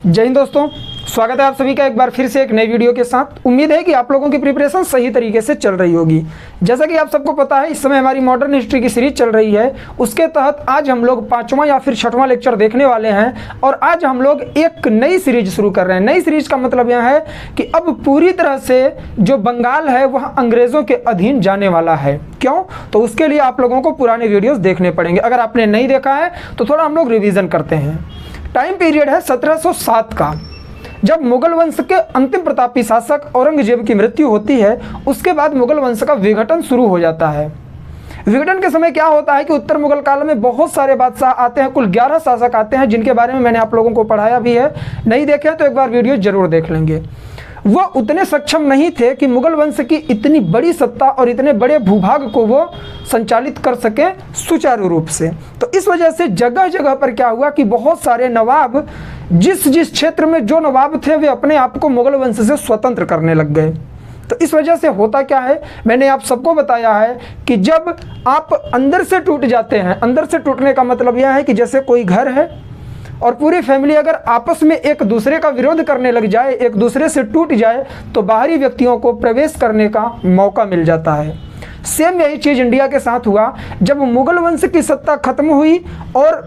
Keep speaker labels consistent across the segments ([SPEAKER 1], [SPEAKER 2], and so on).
[SPEAKER 1] जय हिंद दोस्तों, स्वागत है आप सभी का एक बार फिर से एक नई वीडियो के साथ। उम्मीद है कि आप लोगों की प्रिपरेशन सही तरीके से चल रही होगी। जैसा कि आप सबको पता है, इस समय हमारी मॉडर्न हिस्ट्री की सीरीज चल रही है। उसके तहत आज हम लोग 5वां या फिर 6वां लेक्चर देखने वाले हैं और आज हम लोग एक नई सीरीज शुरू कर रहे हैं। नई सीरीज का मतलब यह है कि अब पूरी तरह से जो बंगाल है वह अंग्रेज़ों के अधीन जाने वाला है। क्यों? तो उसके लिए आप लोगों को पुराने वीडियोज़ देखने पड़ेंगे। अगर आपने नहीं देखा है तो थोड़ा हम लोग रिविज़न करते हैं। टाइम पीरियड है 1707 का, जब मुगल वंश के अंतिम प्रतापी शासक औरंगजेब की मृत्यु होती है। उसके बाद मुगल वंश का विघटन शुरू हो जाता है। विघटन के समय क्या होता है कि उत्तर मुगल काल में बहुत सारे बादशाह आते हैं, कुल 11 शासक आते हैं, जिनके बारे में मैंने आप लोगों को पढ़ाया भी है। नहीं देखे तो एक बार वीडियो जरूर देख लेंगे। वो उतने सक्षम नहीं थे कि मुगल वंश की इतनी बड़ी सत्ता और इतने बड़े भूभाग को वो संचालित कर सके सुचारू रूप से। तो इस वजह से जगह जगह पर क्या हुआ कि बहुत सारे नवाब जिस जिस क्षेत्र में जो नवाब थे वे अपने आप को मुगल वंश से स्वतंत्र करने लग गए। तो इस वजह से होता क्या है, मैंने आप सबको बताया है कि जब आप अंदर से टूट जाते हैं, अंदर से टूटने का मतलब यह है कि जैसे कोई घर है और पूरी फैमिली अगर आपस में एक दूसरे का विरोध करने लग जाए, एक दूसरे से टूट जाए, तो बाहरी व्यक्तियों को प्रवेश करने का मौका मिल जाता है। सेम यही चीज़ इंडिया के साथ हुआ। जब मुगल वंश की सत्ता खत्म हुई और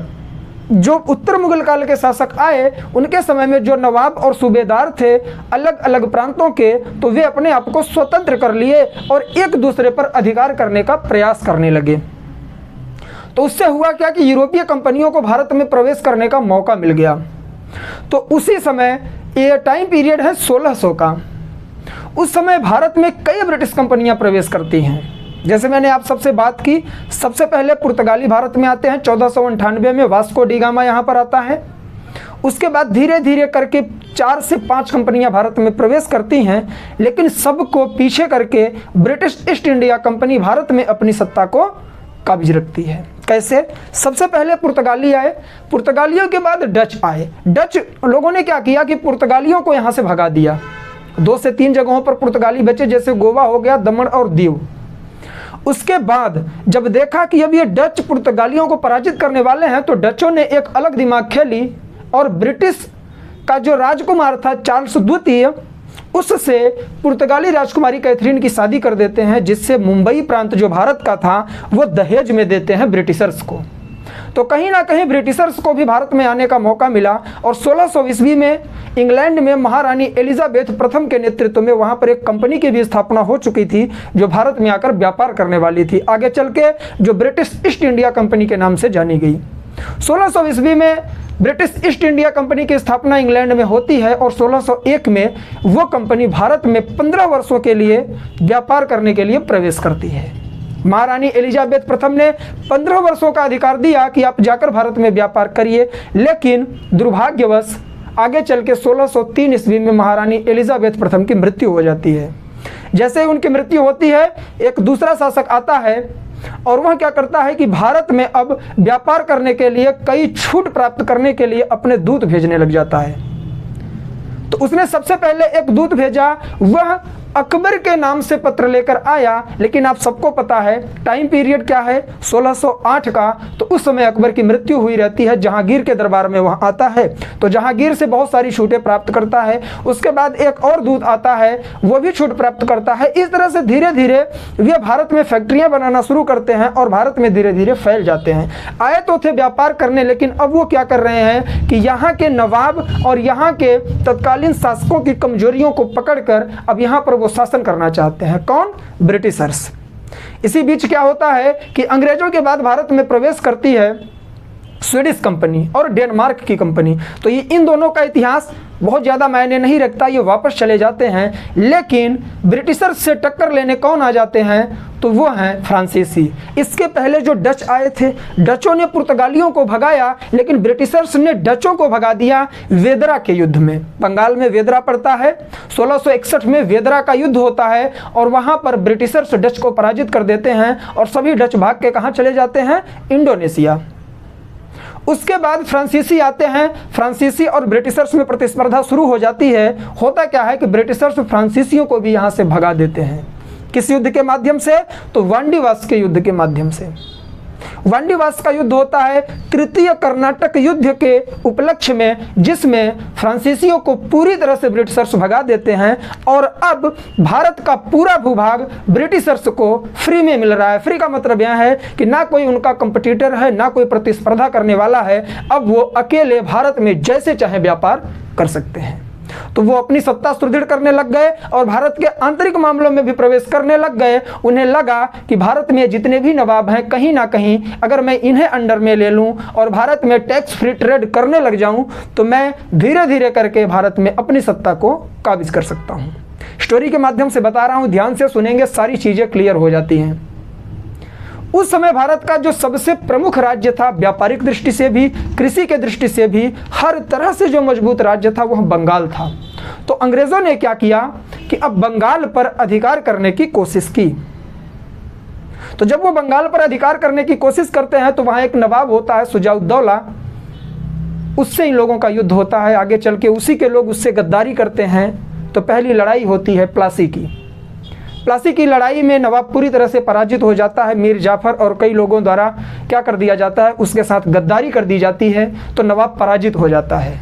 [SPEAKER 1] जो उत्तर मुगल काल के शासक आए, उनके समय में जो नवाब और सूबेदार थे अलग अलग प्रांतों के, तो वे अपने आप को स्वतंत्र कर लिए और एक दूसरे पर अधिकार करने का प्रयास करने लगे। तो उससे हुआ क्या कि यूरोपीय कंपनियों को भारत में प्रवेश करने का मौका मिल गया। तो उसी समय ये टाइम पीरियड है 1600 का। उस समय भारत में कई ब्रिटिश कंपनियां प्रवेश करती हैं। जैसे मैंने आप सबसे बात की, सबसे पहले पुर्तगाली भारत में आते हैं। 1498 में वास्को डी गामा यहाँ पर आता है। उसके बाद धीरे धीरे करके 4 से 5 कंपनियां भारत में प्रवेश करती हैं, लेकिन सबको पीछे करके British east India company Bharat में अपनी सत्ता को कब्ज रखती है। कैसे? सबसे पहले पुर्तगाली आए, पुर्तगालियों के बाद डच आए। डच लोगों ने क्या किया कि पुर्तगालियों को यहाँ से भगा दिया। 2 से 3 जगहों पर पुर्तगाली बचे, जैसे गोवा हो गया, दमन और दीव। उसके बाद जब देखा कि अब ये डच पुर्तगालियों को पराजित करने वाले हैं, तो डचों ने एक अलग दिमाग खेली और ब्रिटिश का जो राजकुमार था चार्ल्स द्वितीय, उससे पुर्तगाली राजकुमारी कैथरीन की शादी कर देते हैं, जिससे मुंबई प्रांत जो भारत का था वो दहेज में देते हैं ब्रिटिशर्स को। तो कहीं ना कहीं ब्रिटिशर्स को भी भारत में आने का मौका मिला और 1600 ईस्वी में इंग्लैंड में महारानी एलिजाबेथ प्रथम के नेतृत्व में वहाँ पर एक कंपनी की भी स्थापना हो चुकी थी, जो भारत में आकर व्यापार करने वाली थी, आगे चल के जो ब्रिटिश ईस्ट इंडिया कंपनी के नाम से जानी गई। 1600 ईस्वी में ब्रिटिश ईस्ट इंडिया कंपनी की स्थापना इंग्लैंड में होती है और 1601 में वो कंपनी भारत में 15 वर्षों के लिए व्यापार करने के लिए प्रवेश करती है। महारानी एलिजाबेथ प्रथम ने 15 वर्षों का अधिकार दिया कि आप जाकर भारत में व्यापार करिए, लेकिन दुर्भाग्यवश आगे चल के 1603 ईस्वी में महारानी एलिजाबेथ प्रथम की मृत्यु हो जाती है। जैसे ही उनकी मृत्यु होती है, एक दूसरा शासक आता है और वह क्या करता है कि भारत में अब व्यापार करने के लिए कई छूट प्राप्त करने के लिए अपने दूत भेजने लग जाता है। तो उसने सबसे पहले एक दूत भेजा, वह अकबर के नाम से पत्र लेकर आया। लेकिन आप सबको पता है टाइम पीरियड क्या है, 1608 का। तो उस समय अकबर की मृत्यु हुई रहती है, जहांगीर के दरबार में वह आता है, तो जहांगीर से बहुत सारी छूटें प्राप्त करता है। उसके बाद एक और दूत आता है, वो भी छूट प्राप्त करता है। इस तरह से धीरे धीरे वे भारत में फैक्ट्रियां बनाना शुरू करते हैं और भारत में धीरे धीरे फैल जाते हैं। आए तो थे व्यापार करने, लेकिन अब वो क्या कर रहे हैं कि यहाँ के नवाब और यहाँ के तत्कालीन शासकों की कमजोरियों को पकड़कर अब यहाँ पर वो शासन करना चाहते हैं। कौन? ब्रिटिशर्स। इसी बीच क्या होता है कि अंग्रेजों के बाद भारत में प्रवेश करती है स्वीडिश कंपनी और डेनमार्क की कंपनी। तो ये इन दोनों का इतिहास बहुत ज़्यादा मायने नहीं रखता, ये वापस चले जाते हैं। लेकिन ब्रिटिशर्स से टक्कर लेने कौन आ जाते हैं? तो वो हैं फ्रांसीसी। इसके पहले जो डच आए थे, डचों ने पुर्तगालियों को भगाया, लेकिन ब्रिटिशर्स ने डचों को भगा दिया वेदरा के युद्ध में। बंगाल में वेदरा पड़ता है, 1661 में वेदरा का युद्ध होता है और वहाँ पर ब्रिटिशर्स डच को पराजित कर देते हैं और सभी डच भाग के कहाँ चले जाते हैं? इंडोनेशिया। उसके बाद फ्रांसीसी आते हैं, फ्रांसीसी और ब्रिटिशर्स में प्रतिस्पर्धा शुरू हो जाती है। होता क्या है कि ब्रिटिशर्स फ्रांसीसियों को भी यहाँ से भगा देते हैं। किस युद्ध के माध्यम से? तो वांडीवास के युद्ध के माध्यम से। वांडीवास का युद्ध होता है तृतीय कर्नाटक युद्ध के उपलक्ष्य में, जिसमें फ्रांसीसियों को पूरी तरह से ब्रिटिशर्स भगा देते हैं और अब भारत का पूरा भूभाग ब्रिटिशर्स को फ्री में मिल रहा है। फ्री का मतलब यह है कि ना कोई उनका कंपटीटर है, ना कोई प्रतिस्पर्धा करने वाला है। अब वो अकेले भारत में जैसे चाहे व्यापार कर सकते हैं। तो वो अपनी सत्ता सुदृढ़ करने लग गए और भारत के आंतरिक मामलों में भी प्रवेश करने लग गए। उन्हें लगा कि भारत में जितने भी नवाब हैं, कहीं ना कहीं अगर मैं इन्हें अंडर में ले लूं और भारत में टैक्स फ्री ट्रेड करने लग जाऊं तो मैं धीरे धीरे करके भारत में अपनी सत्ता को काबिज कर सकता हूं। स्टोरी के माध्यम से बता रहा हूं, ध्यान से सुनेंगे, सारी चीजें क्लियर हो जाती हैं। उस समय भारत का जो सबसे प्रमुख राज्य था, व्यापारिक दृष्टि से भी, कृषि के दृष्टि से भी, हर तरह से जो मजबूत राज्य था वह बंगाल था। तो अंग्रेजों ने क्या किया कि अब बंगाल पर अधिकार करने की कोशिश की। तो जब वो बंगाल पर अधिकार करने की कोशिश करते हैं तो वहां एक नवाब होता है सुजाउद्दौला, उससे इन लोगों का युद्ध होता है। आगे चल के उसी के लोग उससे गद्दारी करते हैं। तो पहली लड़ाई होती है प्लासी की। प्लासी की लड़ाई में नवाब पूरी तरह से पराजित हो जाता है। मीर जाफर और कई लोगों द्वारा क्या कर दिया जाता है, उसके साथ गद्दारी कर दी जाती है, तो नवाब पराजित हो जाता है।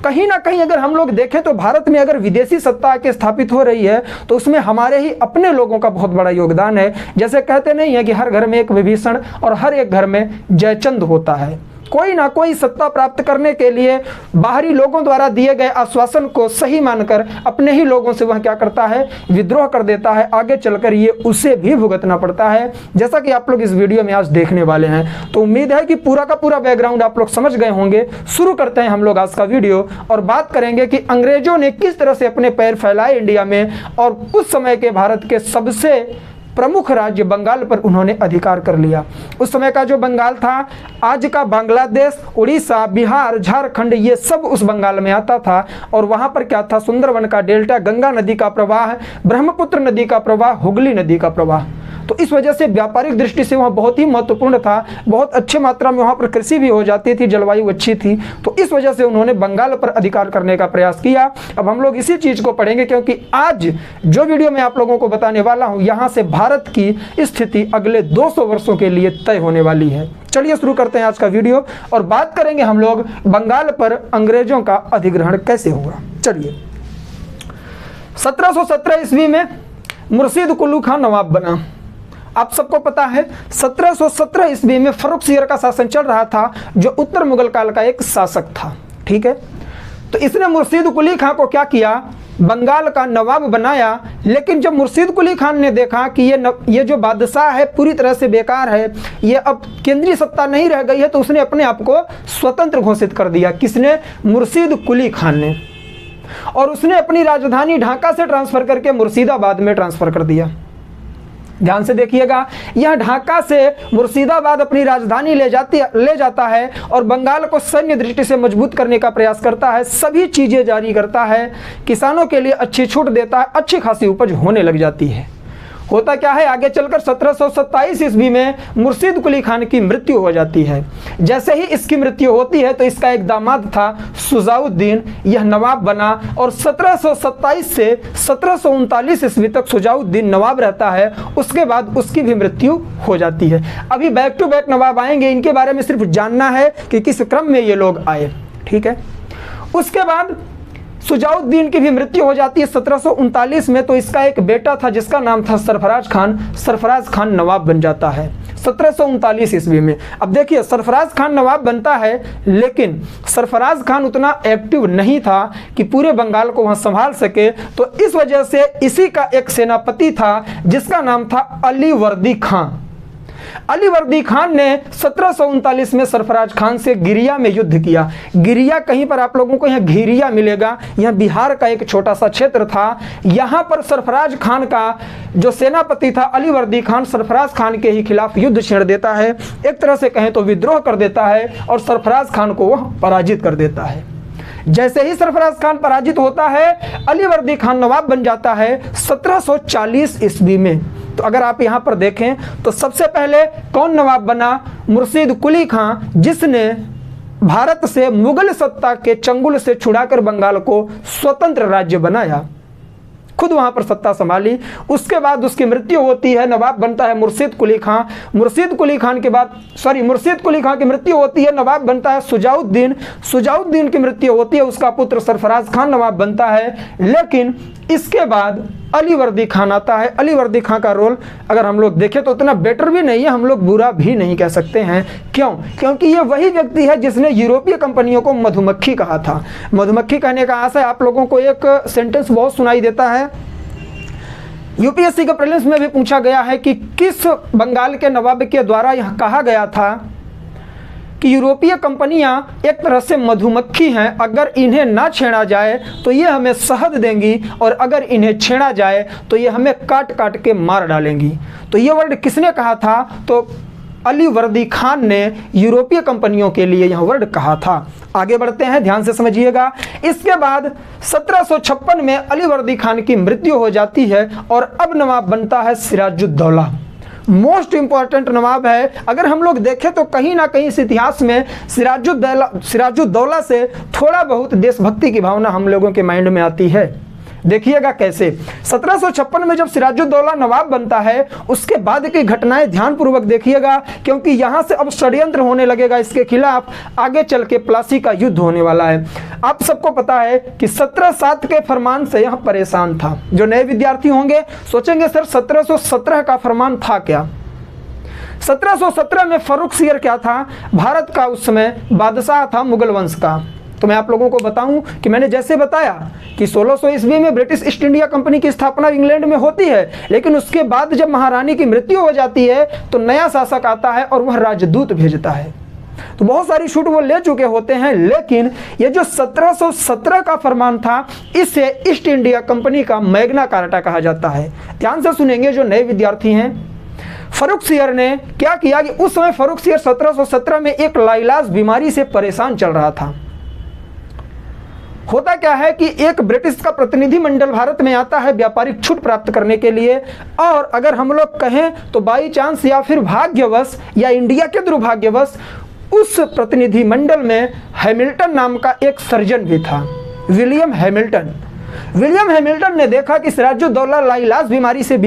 [SPEAKER 1] कहीं ना कहीं अगर हम लोग देखें तो भारत में अगर विदेशी सत्ता आके स्थापित हो रही है तो उसमें हमारे ही अपने लोगों का बहुत बड़ा योगदान है। जैसे कहते नहीं है कि हर घर में एक विभीषण और हर एक घर में जयचंद होता है। कोई ना कोई सत्ता प्राप्त करने के लिए बाहरी लोगों द्वारा दिए गए आश्वासन को सही मानकर अपने ही लोगों से वह क्या करता है, विद्रोह कर देता है। आगे चलकर ये उसे भी भुगतना पड़ता है, जैसा कि आप लोग इस वीडियो में आज देखने वाले हैं। तो उम्मीद है कि पूरा का पूरा बैकग्राउंड आप लोग समझ गए होंगे। शुरू करते हैं हम लोग आज का वीडियो और बात करेंगे कि अंग्रेजों ने किस तरह से अपने पैर फैलाए इंडिया में और उस समय के भारत के सबसे प्रमुख राज्य बंगाल पर उन्होंने अधिकार कर लिया। उस समय का जो बंगाल था, आज का बांग्लादेश, उड़ीसा, बिहार, झारखंड, ये सब उस बंगाल में आता था। और वहाँ पर क्या था, सुंदरवन का डेल्टा, गंगा नदी का प्रवाह, ब्रह्मपुत्र नदी का प्रवाह, हुगली नदी का प्रवाह। तो इस वजह से व्यापारिक दृष्टि से वहाँ बहुत ही महत्वपूर्ण था। बहुत अच्छे मात्रा में वहाँ पर कृषि भी हो जाती थी, जलवायु अच्छी थी। तो इस वजह से उन्होंने बंगाल पर अधिकार करने का प्रयास किया। अब हम लोग इसी चीज़ को पढ़ेंगे क्योंकि आज जो वीडियो मैं आप लोगों को बताने वाला हूँ, यहाँ से भारत की स्थिति अगले 200 वर्षों के लिए तय होने वाली है। चलिए शुरू करते हैं आज का वीडियो और बात करेंगे हम लोग बंगाल पर अंग्रेजों का अधिग्रहण कैसे हुआ। चलिए, 1717 ईस्वी में मुर्शीद कुल्लू खान नवाब बना। आप सबको पता है 1717 ईस्वी में फर्रुखसियर का शासन चल रहा था, जो उत्तर मुगल काल का एक शासक था। ठीक है, तो इसने मुर्शीद कुली खान को क्या किया, बंगाल का नवाब बनाया। लेकिन जब मुर्शीद कुली खान ने देखा कि ये जो बादशाह है पूरी तरह से बेकार है, ये अब केंद्रीय सत्ता नहीं रह गई है, तो उसने अपने आप को स्वतंत्र घोषित कर दिया। किसने, मुर्शीद कुली खान ने। और उसने अपनी राजधानी ढाका से ट्रांसफर करके मुर्शिदाबाद में ट्रांसफर कर दिया। ध्यान से देखिएगा, यह ढाका से मुर्शिदाबाद अपनी राजधानी ले जाता है और बंगाल को सैन्य दृष्टि से मजबूत करने का प्रयास करता है। सभी चीज़ें जारी करता है, किसानों के लिए अच्छी छूट देता है, अच्छी खासी उपज होने लग जाती है। होता क्या है, आगे चलकर 1727 ईस्वी में मुर्शीद कुली खान की मृत्यु हो जाती है। जैसे ही इसकी मृत्यु होती है तो इसका एक दामाद था सुजाउद्दीन, यह नवाब बना और 1727 से 1739 ईस्वी तक सुजाउद्दीन नवाब रहता है। उसके बाद उसकी भी मृत्यु हो जाती है। अभी बैक टू बैक नवाब आएंगे, इनके बारे में सिर्फ जानना है कि किस क्रम में ये लोग आए। ठीक है, उसके बाद सुजाउद्दीन की भी मृत्यु हो जाती है 1739 में। तो इसका एक बेटा था जिसका नाम था सरफराज खान। सरफराज खान नवाब बन जाता है 1739 ईस्वी में। अब देखिए, सरफराज खान नवाब बनता है, लेकिन सरफराज खान उतना एक्टिव नहीं था कि पूरे बंगाल को वहाँ संभाल सके। तो इस वजह से इसी का एक सेनापति था जिसका नाम था अली वर्दी खान। अली वर्दी खान ने 1739 में सरफराज खान से गिरिया में युद्ध किया। गिरिया कहीं पर आप लोगों को यहाँ घिरिया मिलेगा, यह बिहार का एक छोटा सा क्षेत्र था। यहाँ पर सरफराज खान का जो सेनापति था अली वर्दी खान, सरफराज खान के ही खिलाफ युद्ध छेड़ देता है। एक तरह से कहें तो विद्रोह कर देता है और सरफराज खान को वह पराजित कर देता है। जैसे ही सरफराज खान पराजित होता है, अली वर्दी खान नवाब बन जाता है 1740 ईस्वी में। तो अगर आप यहाँ पर देखें तो सबसे पहले कौन नवाब बना, मुर्शीद कुली खान, जिसने भारत से मुगल सत्ता के चंगुल से छुड़ाकर बंगाल को स्वतंत्र राज्य बनाया। खुद वहाँ पर सत्ता संभाली। उसके बाद उसकी मृत्यु होती है, नवाब बनता है मुर्शिद कुली खां। मुर्शिद कुली खां की मृत्यु होती है, नवाब बनता है सुजाउद्दीन की मृत्यु होती है, उसका पुत्र सरफराज खान नवाब बनता है। लेकिन इसके बाद अली वर्दी खान आता है। अली वर्दी खान का रोल अगर हम लोग देखें तो उतना बेटर भी नहीं है, हम लोग बुरा भी नहीं कह सकते हैं। क्यों? क्योंकि ये वही व्यक्ति है जिसने यूरोपीय कंपनियों को मधुमक्खी कहा था। मधुमक्खी कहने का आशय आप लोगों को एक सेंटेंस बहुत सुनाई देता है, यूपीएससी के प्रीलिम्स में भी पूछा गया है कि किस बंगाल के नवाब के द्वारा यह कहा गया था कि यूरोपीय कंपनियां एक तरह से मधुमक्खी हैं, अगर इन्हें ना छेड़ा जाए तो ये हमें शहद देंगी और अगर इन्हें छेड़ा जाए तो ये हमें काट काट के मार डालेंगी। तो ये वर्ड किसने कहा था? तो अली वर्दी खान ने यूरोपीय कंपनियों के लिए यह वर्ड कहा था। आगे बढ़ते हैं, ध्यान से समझिएगा। इसके बाद 1756 में अली वर्दी खान की मृत्यु हो जाती है और अब नवाब बनता है सिराजुद्दौला। मोस्ट इंपॉर्टेंट नवाब है। अगर हम लोग देखें तो कहीं ना कहीं इस इतिहास में सिराजुद्दौला से थोड़ा बहुत देशभक्ति की भावना हम लोगों के माइंड में आती है। देखिएगा कैसे। 1756 में जब सिराजुद्दौला नवाब बनता है, उसके बाद की घटनाएं ध्यानपूर्वक देखिएगा, क्योंकि यहां से अब षड्यंत्र होने लगेगा इसके खिलाफ। आगे चल के प्लासी का युद्ध होने वाला है। आप सबको पता है कि 1707 के फरमान से यह परेशान था। जो नए विद्यार्थी होंगे सोचेंगे सर 1717 का फरमान था क्या? 1717 में फर्रुखसियर क्या था? भारत का उस समय बादशाह था मुगल वंश का। तो मैं आप लोगों को बताऊं कि मैंने जैसे बताया कि 1600 ईस्वी में ब्रिटिश ईस्ट इंडिया कंपनी की स्थापना इंग्लैंड में होती है, लेकिन उसके बाद जब महारानी की मृत्यु हो जाती है तो नया शासक आता है और वह राजदूत भेजता है। तो बहुत सारी छूट वो ले चुके होते हैं, लेकिन ये जो 1717 का फरमान था, इसे ईस्ट इंडिया कंपनी का मैग्ना कार्टा कहा जाता है। ध्यान से सुनेंगे जो नए विद्यार्थी हैं। फर्रुखसियर ने क्या किया कि उस समय फर्रुखसियर 1717 में एक लाइलाज बीमारी से परेशान चल रहा था। होता क्या है कि एक ब्रिटिश का प्रतिनिधिमंडल भारत में आता है व्यापारिक छूट प्राप्त करने के लिए, और अगर हम लोग कहें तो बाई चांस या फिर भाग्यवश या इंडिया के दुर्भाग्यवश उस प्रतिनिधिमंडल में हैमिल्टन नाम का एक सर्जन भी था, विलियम हैमिल्टन ने देखा कि सिराजुद्दौला लाइलाज बीमारी से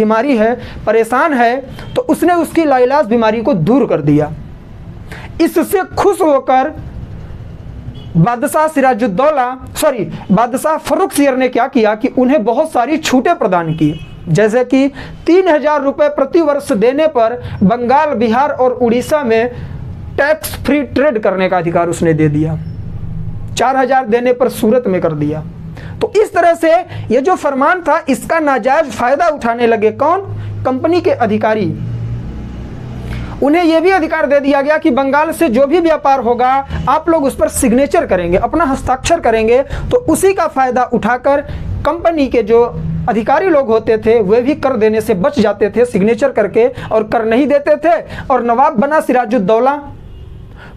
[SPEAKER 1] परेशान है, तो उसने उसकी लाइलाज बीमारी को दूर कर दिया। इससे खुश होकर बादशाह फर्रुखसियर ने क्या किया कि उन्हें बहुत सारी छूटें प्रदान की, जैसे कि 3000 रुपये प्रति वर्ष देने पर बंगाल, बिहार और उड़ीसा में टैक्स फ्री ट्रेड करने का अधिकार उसने दे दिया। 4000 देने पर सूरत में कर दिया। तो इस तरह से ये जो फरमान था, इसका नाजायज फायदा उठाने लगे कौन? कंपनी के अधिकारी। उन्हें यह भी अधिकार दे दिया गया कि बंगाल से जो भी व्यापार होगा आप लोग उस पर सिग्नेचर करेंगे, अपना हस्ताक्षर करेंगे। तो उसी का फायदा उठाकर कंपनी के जो अधिकारी लोग होते थे वे भी कर देने से बच जाते थे सिग्नेचर करके, और कर नहीं देते थे। और नवाब बना सिराजुद्दौला।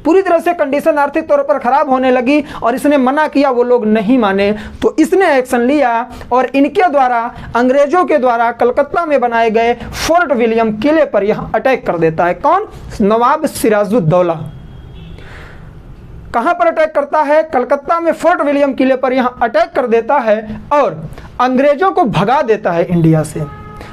[SPEAKER 1] पूरी तरह से कंडीशन आर्थिक तौर पर खराब होने लगी और इसने मना किया, वो लोग नहीं माने, तो इसने एक्शन लिया और इनके द्वारा, अंग्रेजों के द्वारा कलकत्ता में बनाए गए फोर्ट विलियम किले पर यह अटैक कर देता है। कौन? नवाब सिराजुद्दौला। कहां पर अटैक करता है? कलकत्ता में फोर्ट विलियम किले पर यह अटैक कर देता है और अंग्रेजों को भगा देता है इंडिया से।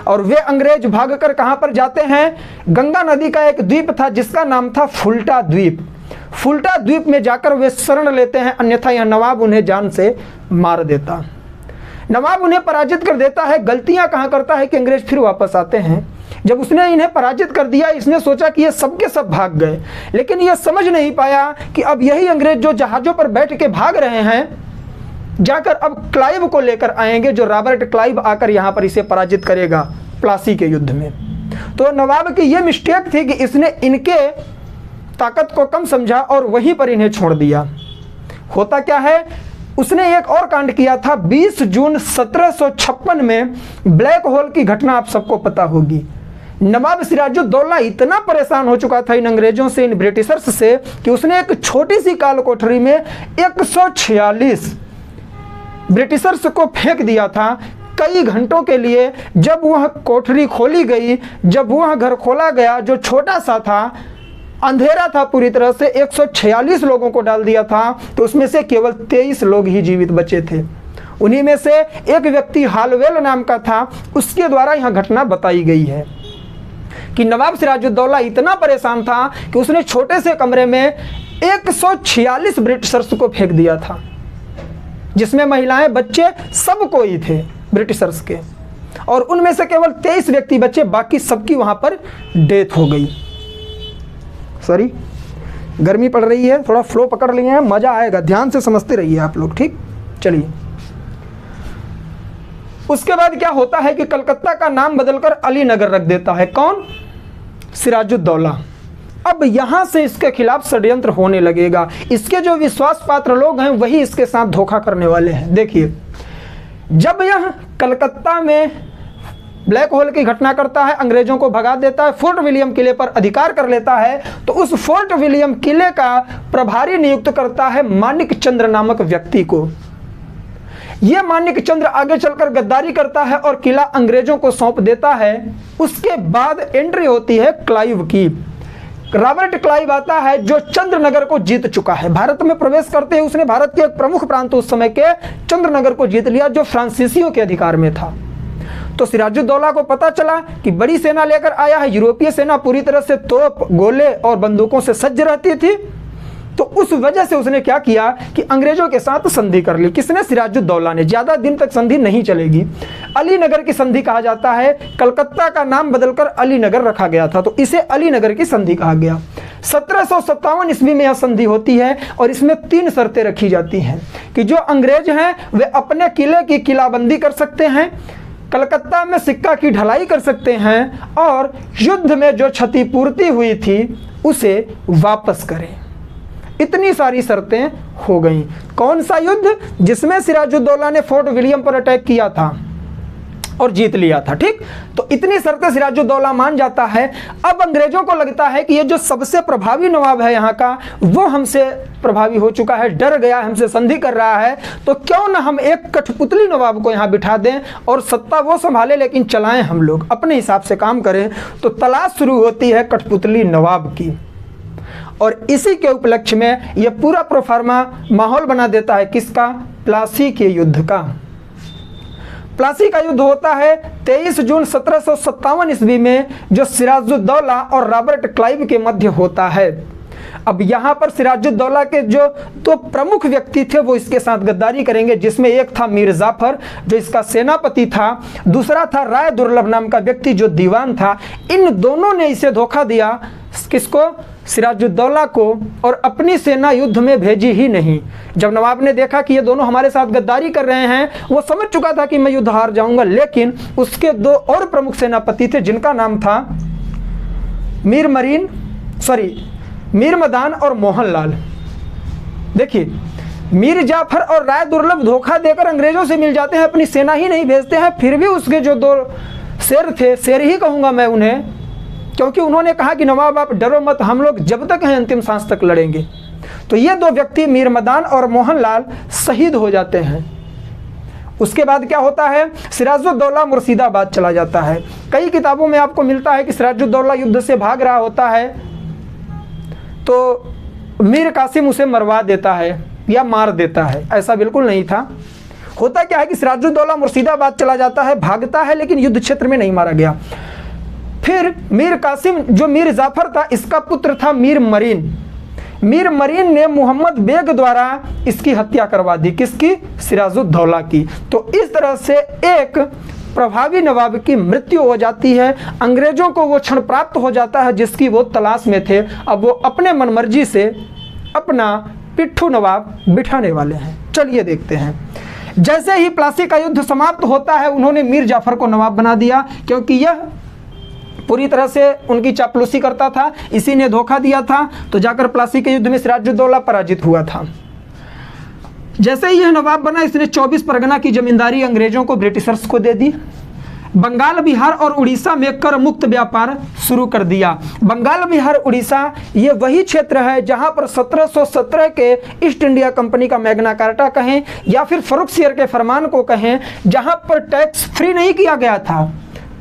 [SPEAKER 1] और वे अंग्रेज भागकर कहां पर जाते हैं? गंगा नदी का एक द्वीप था जिसका नाम था फुल्टा द्वीप। फुल्टा द्वीप में जाकर वे शरण लेते हैं, अन्यथा यह नवाब उन्हें जान से मार देता। नवाब उन्हें पराजित कर देता है। गलतियां कहां करता है कि अंग्रेज फिर वापस आते हैं। जब उसने इन्हें पराजित कर दिया, इसने सोचा कि ये सबके सब भाग गए, लेकिन यह समझ नहीं पाया कि अब यही अंग्रेज जो जहाजों पर बैठ के भाग रहे हैं, जाकर अब क्लाइव को लेकर आएंगे, जो रॉबर्ट क्लाइव आकर यहां पर इसे पराजित करेगा प्लासी के युद्ध में। तो नवाब की यह मिस्टेक थी कि इसने इनके ताकत को कम समझा और वहीं पर इन्हें छोड़ दिया। होता क्या है, उसने एक और कांड किया था। 20 जून 1756 में ब्लैक होल की घटना आप सबको पता होगी। नवाब सिराजुद्दौला इतना परेशान हो चुका था इन अंग्रेजों से, इन ब्रिटिशर्स से, कि उसने एक छोटी सी काल कोठरी में 146 ब्रिटिशर्स को फेंक दिया था कई घंटों के लिए। जब वह कोठरी खोली गई, जब वह घर खोला गया जो छोटा सा था, अंधेरा था पूरी तरह से, 146 लोगों को डाल दिया था, तो उसमें से केवल 23 लोग ही जीवित बचे थे। उन्हीं में से एक व्यक्ति हालवेल नाम का था, उसके द्वारा यह घटना बताई गई है कि नवाब सिराजुद्दौला इतना परेशान था कि उसने छोटे से कमरे में 146 ब्रिटिशर्स को फेंक दिया था, जिसमें महिलाएं, बच्चे सब कोई थे ब्रिटिशर्स के, और उनमें से केवल 23 व्यक्ति बचे, बाकी सबकी वहां पर डेथ हो गई। सॉरी, गर्मी पड़ रही है, थोड़ा फ्लो पकड़ लिए हैं, मजा आएगा, ध्यान से समझते रहिए आप लोग, ठीक। चलिए, उसके बाद क्या होता है कि कलकत्ता का नाम बदलकर अली नगर रख देता है। कौन? सिराजुद्दौला। अब यहां से इसके खिलाफ षड्यंत्र होने लगेगा। इसके जो विश्वास पात्र लोग हैं वही इसके साथ धोखा करने वाले हैं। देखिए, जब यह कलकत्ता में ब्लैक होल की घटना करता है, अंग्रेजों को भगा देता है, फोर्ट विलियम किले पर अधिकार कर लेता है, तो उस फोर्ट विलियम किले का प्रभारी नियुक्त करता है मानिक चंद्र नामक व्यक्ति को। यह मानिक चंद्र आगे चलकर गद्दारी करता है और किला अंग्रेजों को सौंप देता है। उसके बाद एंट्री होती है क्लाइव की। रॉबर्ट क्लाइव आता है जो चंद्रनगर को जीत चुका है। भारत में प्रवेश करते ही उसने भारत के एक प्रमुख प्रांत उस समय के चंद्रनगर को जीत लिया, जो फ्रांसीसियों के अधिकार में था। तो सिराजुद्दौला को पता चला कि बड़ी सेना लेकर आया है, यूरोपीय सेना पूरी तरह से तोप, गोले और बंदूकों से सज्ज रहती थी। तो उस वजह से उसने क्या किया कि अंग्रेजों के साथ संधि कर ली। किसने? सिराजुद्दौला ने। ज्यादा दिन तक संधि नहीं चलेगी। अली नगर की संधि कहा जाता है। कलकत्ता का नाम बदलकर अली नगर रखा गया था, तो इसे अली नगर की संधि कहा गया। 1757 ईस्वी में यह संधि होती है और इसमें 3 शर्तें रखी जाती हैं कि जो अंग्रेज हैं वे अपने किले की किलाबंदी कर सकते हैं, कलकत्ता में सिक्का की ढलाई कर सकते हैं, और युद्ध में जो क्षतिपूर्ति हुई थी उसे वापस करें। इतनी सारी शर्तें हो गई। कौन सा युद्ध? जिसमें सिराजुद्दौला ने फोर्ट विलियम पर अटैक किया था और जीत लिया था, ठीक। तो इतनी शर्तें सिराजुद्दौला मान जाता है। अब अंग्रेजों को लगता है कि ये जो सबसे प्रभावी नवाब है यहाँ का, वो हमसे प्रभावी हो चुका है, डर गया, हमसे संधि कर रहा है, तो क्यों ना हम एक कठपुतली नवाब को यहाँ बिठा दें और सत्ता वो संभाले लेकिन चलाएं हम लोग, अपने हिसाब से काम करें। तो तलाश शुरू होती है कठपुतली नवाब की, और इसी के उपलक्ष्य में यह पूरा प्रोफार्मा माहौल बना देता है। किसका? प्लासी के युद्ध का। प्लासी का युद्ध होता है 23 जून 1757 ईस्वी में, जो सिराजुद्दौला और रॉबर्ट क्लाइव के मध्य होता है। अब यहाँ पर सिराजुद्दौला के जो 2 प्रमुख व्यक्ति थे वो इसके साथ गद्दारी करेंगे, जिसमें एक था मीर जाफर जो इसका सेनापति था, दूसरा था राय दुर्लभ नाम का व्यक्ति जो दीवान था। इन दोनों ने इसे धोखा दिया। किसको? सिराजुद्दौला को, और अपनी सेना युद्ध में भेजी ही नहीं। जब नवाब ने देखा कि ये दोनों हमारे साथ गद्दारी कर रहे हैं, वो समझ चुका था कि मैं युद्ध हार जाऊंगा, लेकिन उसके 2 और प्रमुख सेनापति थे जिनका नाम था मीर मदान और मोहनलाल। देखिए, मीर जाफर और राय दुर्लभ धोखा देकर अंग्रेजों से मिल जाते हैं, अपनी सेना ही नहीं भेजते हैं, फिर भी उसके जो 2 शेर थे, शेर ही कहूँगा मैं उन्हें, क्योंकि उन्होंने कहा कि नवाब आप डरो मत, हम लोग जब तक हैं अंतिम सांस तक लड़ेंगे। तो ये 2 व्यक्ति मीर मदान और मोहनलाल शहीद हो जाते हैं। उसके बाद क्या होता है? सिराजुद्दौला मुर्शिदाबाद चला जाता है। कई किताबों में आपको मिलता है कि सिराजुद्दौला युद्ध से भाग रहा होता है तो मीर कासिम उसे मरवा देता है या मार देता है। ऐसा बिल्कुल नहीं था। होता क्या है कि सिराजुद्दौला मुर्शिदाबाद चला जाता है, भागता है, लेकिन युद्ध क्षेत्र में नहीं मारा गया। फिर मीर कासिम जो मीर जाफर था, इसका पुत्र था मीर मरीन। मीर मरीन ने मोहम्मद बेग द्वारा इसकी हत्या करवा दी। किसकी? सिराजुद्दौला की। तो इस तरह से एक प्रभावी नवाब की मृत्यु हो जाती है। अंग्रेजों को वो क्षण प्राप्त हो जाता है जिसकी वो तलाश में थे। अब वो अपने मनमर्जी से अपना पिट्ठू नवाब बिठाने वाले हैं। चलिए देखते हैं। जैसे ही प्लासी का युद्ध समाप्त होता है, उन्होंने मीर जाफर को नवाब बना दिया, क्योंकि यह पूरी तरह से उनकी चापलूसी करता था, इसी ने धोखा दिया था। तो जाकर प्लासी के युद्ध में सिराजुद्दौला पराजित हुआ था। जैसे ही यह नवाब बना, इसने 24 परगना की जमींदारी अंग्रेजों को, ब्रिटिशर्स को दे दी। बंगाल, बिहार और उड़ीसा में कर मुक्त व्यापार शुरू कर दिया। बंगाल, बिहार, उड़ीसा ये वही क्षेत्र है जहां पर 1717 के ईस्ट इंडिया कंपनी का मैग्ना कार्टा कहें या फिर फर्रुखसियर के फरमान को कहें, जहां पर टैक्स फ्री नहीं किया गया था,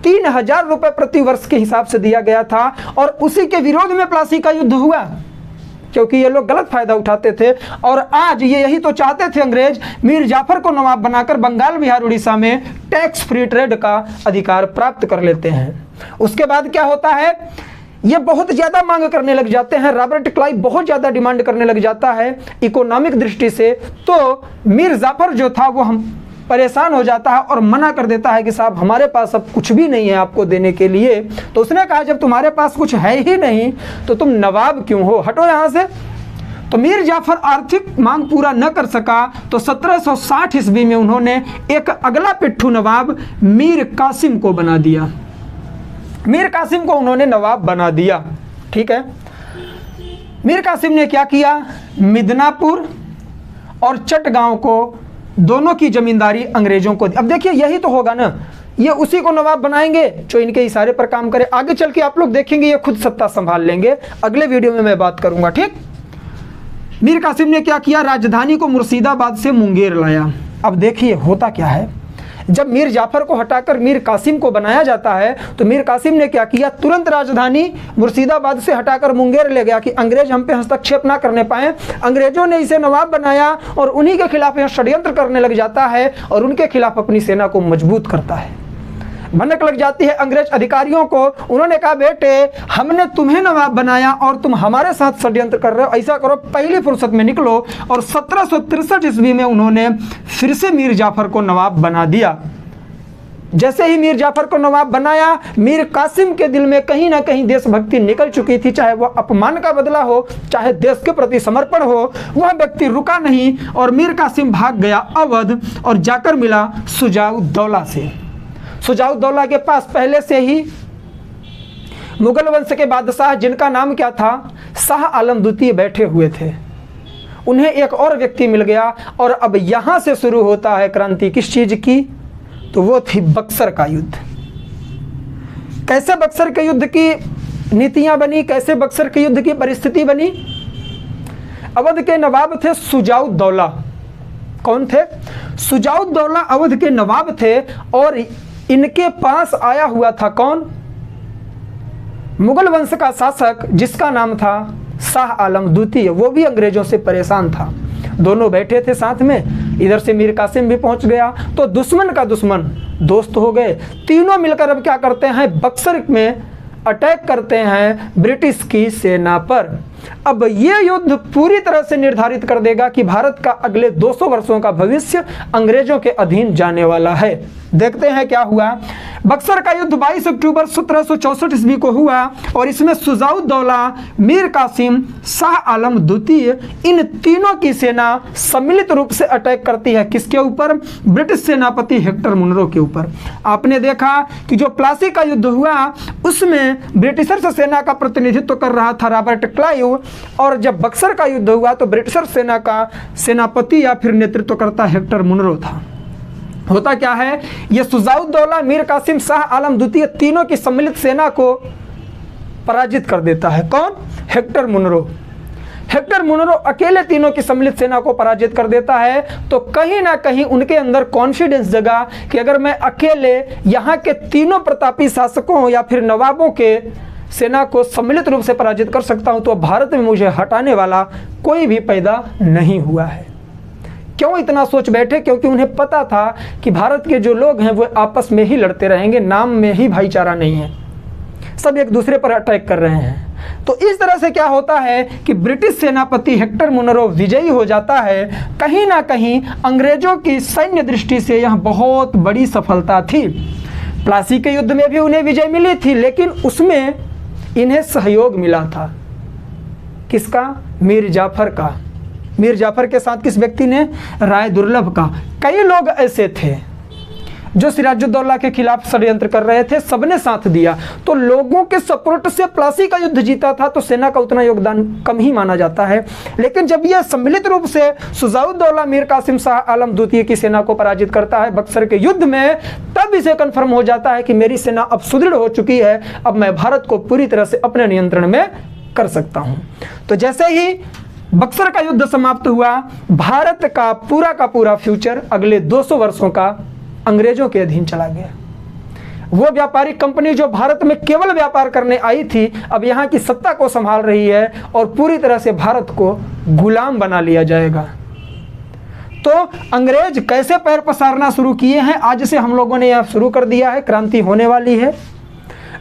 [SPEAKER 1] 3000 रुपए प्रति वर्ष के हिसाब से दिया गया था, और उसी के विरोध में प्लासी का युद्ध हुआ। क्योंकि ये लोग गलत फायदा उठाते थे। और आज ये यही तो चाहते थे अंग्रेज, मीर जाफर को नवाब बनाकर बंगाल, बिहार, उड़ीसा में टैक्स फ्री ट्रेड का अधिकार प्राप्त कर लेते हैं। उसके बाद क्या होता है, ये बहुत ज़्यादा मांग करने लग जाते हैं। रॉबर्ट क्लाइव बहुत ज़्यादा डिमांड करने लग जाता है इकोनॉमिक दृष्टि से। तो मीर जाफर जो था वो हम परेशान हो जाता है और मना कर देता है कि साहब हमारे पास अब कुछ भी नहीं है आपको देने के लिए। तो उसने कहा जब तुम्हारे पास कुछ है ही नहीं तो तुम नवाब क्यों हो, हटो यहाँ से। तो मीर जाफर आर्थिक मांग पूरा न कर सका तो 1760 ईस्वी में उन्होंने एक अगला पिट्ठू नवाब मीर कासिम को बना दिया। मीर कासिम को उन्होंने नवाब बना दिया। ठीक है, मीर कासिम ने क्या किया, मिदनापुर और चटगांव को दोनों की जमींदारी अंग्रेजों को दी। अब देखिए यही तो होगा ना, ये उसी को नवाब बनाएंगे जो इनके इशारे पर काम करे। आगे चल के आप लोग देखेंगे ये खुद सत्ता संभाल लेंगे, अगले वीडियो में मैं बात करूंगा। ठीक, मीर कासिम ने क्या किया, राजधानी को मुर्शिदाबाद से मुंगेर लाया। अब देखिए होता क्या है, जब मीर जाफर को हटाकर मीर कासिम को बनाया जाता है तो मीर कासिम ने क्या किया, तुरंत राजधानी मुर्शिदाबाद से हटाकर मुंगेर ले गया कि अंग्रेज हम पे हस्तक्षेप ना करने पाए। अंग्रेजों ने इसे नवाब बनाया और उन्हीं के खिलाफ यह षड्यंत्र करने लग जाता है और उनके खिलाफ अपनी सेना को मजबूत करता है। भनक लग जाती है अंग्रेज अधिकारियों को। उन्होंने कहा बेटे हमने तुम्हें नवाब बनाया और तुम हमारे साथ षड्यंत्र कर रहे हो, ऐसा करो पहली फुर्सत में निकलो। और 1763 ईस्वी में उन्होंने फिर से मीर जाफर को नवाब बना दिया। जैसे ही मीर जाफर को नवाब बनाया, मीर कासिम के दिल में कहीं ना कहीं देशभक्ति निकल चुकी थी, चाहे वह अपमान का बदला हो चाहे देश के प्रति समर्पण हो। वह व्यक्ति रुका नहीं और मीर कासिम भाग गया अवध और जाकर मिला शुजाउद्दौला से। शुजाउद्दौला के पास पहले से ही मुगल वंश के बादशाह जिनका नाम क्या था, शाह आलम द्वितीय बैठे हुए थे। उन्हें एक और व्यक्ति मिल गया और अब यहां से शुरू होता है क्रांति। किस चीज की, तो वो थी बक्सर का युद्ध। कैसे बक्सर के युद्ध की नीतियां बनी, कैसे बक्सर के युद्ध की परिस्थिति बनी। अवध के नवाब थे शुजाउद्दौला। कौन थे, शुजाउद्दौला अवध के नवाब थे और इनके पास आया हुआ था कौन, मुगल वंश का शासक जिसका नाम था शाह आलम द्वितीय। वो भी अंग्रेजों से परेशान था। दोनों बैठे थे साथ में, इधर से मीर कासिम भी पहुंच गया तो दुश्मन का दुश्मन दोस्त हो गए। तीनों मिलकर अब क्या करते हैं, बक्सर में अटैक करते हैं ब्रिटिश की सेना पर। अब ये युद्ध पूरी तरह से निर्धारित कर देगा कि भारत का अगले 200 वर्षों का भविष्य अंग्रेजों के अधीन जाने वाला है। देखते हैं क्या हुआ। बक्सर का युद्ध 22 अक्टूबर 1764 ईस्वी को हुआ और इसमें शुजाउद्दौला, मीर कासिम, शाह आलम द्वितीय, इन तीनों की सेना सम्मिलित रूप से अटैक करती है। किसके ऊपर, ब्रिटिश सेनापति हेक्टर मुनरो के ऊपर। आपने देखा कि जो प्लासी का युद्ध हुआ उसमें ब्रिटिशर्स सेना का प्रतिनिधित्व कर रहा था रॉबर्ट क्लाइव, और जब बक्सर का युद्ध हुआ तो ब्रिटिशर सेना का सेनापति या फिर नेतृत्वकर्ता हेक्टर मुनरो था। होता क्या है, ये शुजाउद्दौला, मीर कासिम, शाह आलम द्वितीय तीनों की सम्मिलित सेना को पराजित कर देता है। कौन, हेक्टर मुनरो। हेक्टर मुनरो अकेले तीनों की सम्मिलित सेना को पराजित कर देता है। तो कहीं ना कहीं उनके अंदर कॉन्फिडेंस जगा कि अगर मैं अकेले यहाँ के तीनों प्रतापी शासकों या फिर नवाबों के सेना को सम्मिलित रूप से पराजित कर सकता हूं तो भारत में मुझे हटाने वाला कोई भी पैदा नहीं हुआ है। क्यों इतना सोच बैठे, क्योंकि उन्हें पता था कि भारत के जो लोग हैं वो आपस में ही लड़ते रहेंगे, नाम में ही भाईचारा नहीं है, सब एक दूसरे पर अटैक कर रहे हैं। तो इस तरह से क्या होता है कि ब्रिटिश सेनापति हेक्टर मुनरो विजयी हो जाता है। कहीं ना कहीं अंग्रेजों की सैन्य दृष्टि से यह बहुत बड़ी सफलता थी। प्लासी के युद्ध में भी उन्हें विजय मिली थी, लेकिन उसमें इन्हें सहयोग मिला था। किसका, मीर जाफर का। मीर जाफर के साथ किस व्यक्ति ने, राय दुर्लभ का। कई लोग ऐसे थे जो सिराजुद्दौला के खिलाफ षड्यंत्र कर रहे थे, सबने साथ दिया। तो लोगों के सपोर्ट से प्लासी का युद्ध जीता था, तो सेना का उतना योगदान कम ही माना जाता है। लेकिन जब यह सम्मिलित रूप से शुजाउद्दौला, मीर कासिम, शाह आलम द्वितीय की सेना को पराजित करता है बक्सर के युद्ध में, तब इसे कन्फर्म हो जाता है कि मेरी सेना अब सुदृढ़ हो चुकी है, अब मैं भारत को पूरी तरह से अपने नियंत्रण में कर सकता हूँ। तो जैसे ही बक्सर का युद्ध समाप्त हुआ, भारत का पूरा फ्यूचर अगले 200 वर्षों का अंग्रेजों के अधीन चला गया। वो व्यापारिक कंपनी जो भारत में केवल व्यापार करने आई थी, अब यहाँ की सत्ता को संभाल रही है और पूरी तरह से भारत को गुलाम बना लिया जाएगा। तो अंग्रेज कैसे पैर पसारना शुरू किए हैं, आज से हम लोगों ने यह शुरू कर दिया है, क्रांति होने वाली है।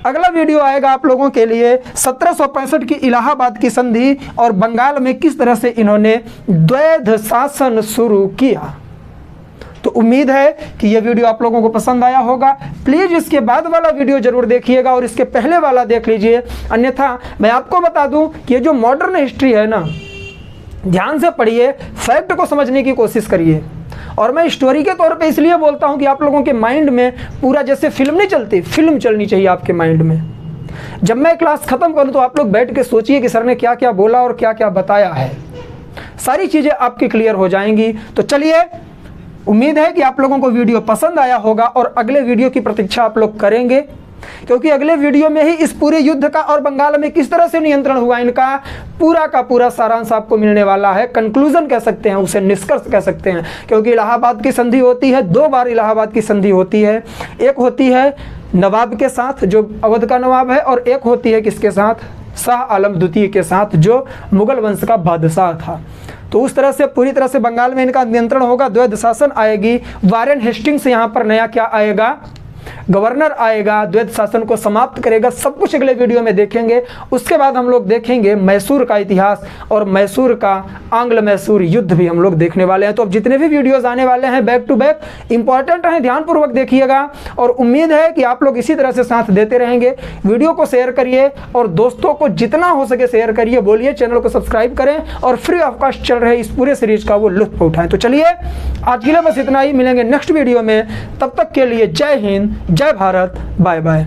[SPEAKER 1] अगला वीडियो आएगा आप लोगों के लिए 1765 की इलाहाबाद की संधि और बंगाल में किस तरह से इन्होंने द्वैध शासन शुरू किया। तो उम्मीद है कि यह वीडियो आप लोगों को पसंद आया होगा। प्लीज़ इसके बाद वाला वीडियो जरूर देखिएगा और इसके पहले वाला देख लीजिए। अन्यथा मैं आपको बता दूं कि ये जो मॉडर्न हिस्ट्री है ना, ध्यान से पढ़िए, फैक्ट को समझने की कोशिश करिए। और मैं स्टोरी के तौर पे इसलिए बोलता हूं कि आप लोगों के माइंड में पूरा जैसे फिल्म नहीं चलती, फिल्म चलनी चाहिए आपके माइंड में। जब मैं क्लास ख़त्म करूं तो आप लोग बैठ के सोचिए कि सर ने क्या क्या बोला और क्या क्या बताया है, सारी चीज़ें आपकी क्लियर हो जाएंगी। तो चलिए, उम्मीद है कि आप लोगों को वीडियो पसंद आया होगा और अगले वीडियो की प्रतीक्षा आप लोग करेंगे, क्योंकि अगले वीडियो में ही इस पूरे युद्ध का और बंगाल में किस तरह से नियंत्रण हुआ इनका पूरा का पूरा सारांश आपको मिलने वाला है। कंक्लूजन कह सकते हैं उसे, निष्कर्ष कह सकते हैं, क्योंकि इलाहाबाद की संधि होती है, 2 बार इलाहाबाद की संधि होती है। एक होती है नवाब के साथ जो अवध का नवाब है, और एक होती है किसके साथ, शाह आलम द्वितीय के साथ जो मुगल वंश का बादशाह था। तो उस तरह से पूरी तरह से बंगाल में इनका नियंत्रण होगा, द्वैध शासन आएगी। वारेन हेस्टिंग्स यहाँ पर नया क्या आएगा, गवर्नर आएगा, द्वैध शासन को समाप्त करेगा। सब कुछ अगले वीडियो में देखेंगे। उसके बाद हम लोग देखेंगे मैसूर का इतिहास और मैसूर का आंग्ल मैसूर युद्ध भी हम लोग देखने वाले हैं। तो अब जितने भी वीडियोस आने वाले हैं बैक टू बैक इंपॉर्टेंट हैं, ध्यानपूर्वक देखिएगा। और उम्मीद है कि आप लोग इसी तरह से साथ देते रहेंगे। वीडियो को शेयर करिए और दोस्तों को जितना हो सके शेयर करिए, बोलिए चैनल को सब्सक्राइब करें और फ्री ऑफ कॉस्ट चल रहे इस पूरे सीरीज का वो लुत्फ उठाएं। तो चलिए, आज के लिए बस इतना ही, मिलेंगे नेक्स्ट वीडियो में। तब तक के लिए जय हिंद, जय भारत, बाय बाय।